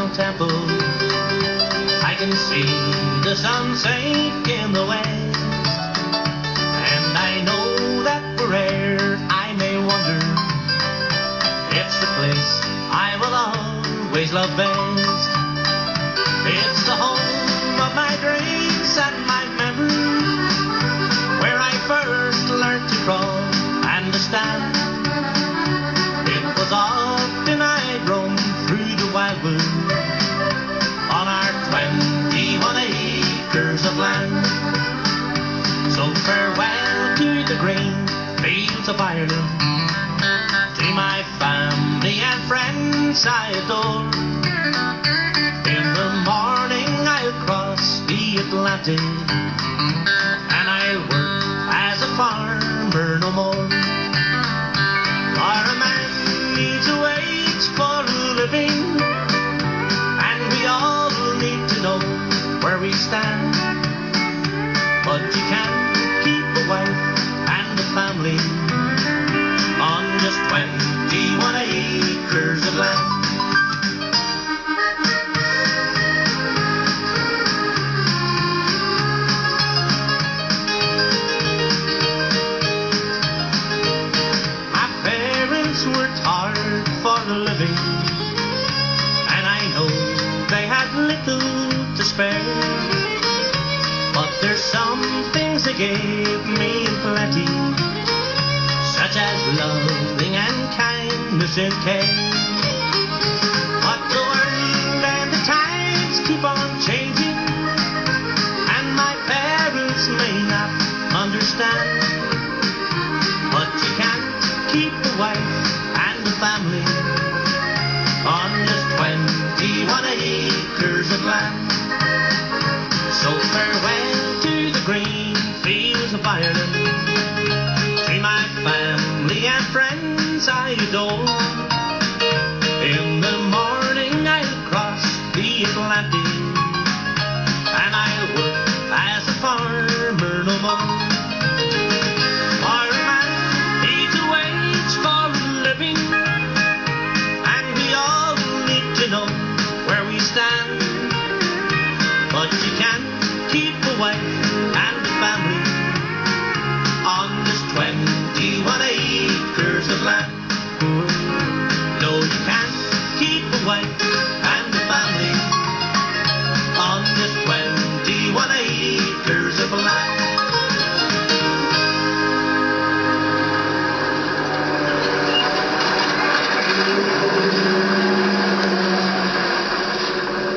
down temple, I can see the sun sink in the west, and I know that where'er I may wander, it's the place I will always love best. It's the home of my dreams and my memories, where I first learned to crawl and to stand. It was often I'd roam through the wildwood on our 21 acres of land. So farewell to the green fields of Ireland, to my family and friends I adore. In the morning I'll cross the Atlantic, and I'll work as a farmer no more. For a man needs a wage for a living, and we all need to know where we stand. But you can't keep a wife and a family on just 21 acres of land. My parents worked hard for a living, and I know they had little to spare. But there's some things they gave me in plenty, such as loving and kindness and care. But the world and the times keep on changing, and my parents may not understand. But you can't keep a wife and a family on just 21 acres of land. So farewell to the green fields of Ireland, to my family and friends I adore. In the morning I'll cross the Atlantic, and I'll work as a farmer no more. For a man needs a wage for a living, and we all need to know where we stand. But you can't keep a wife and a family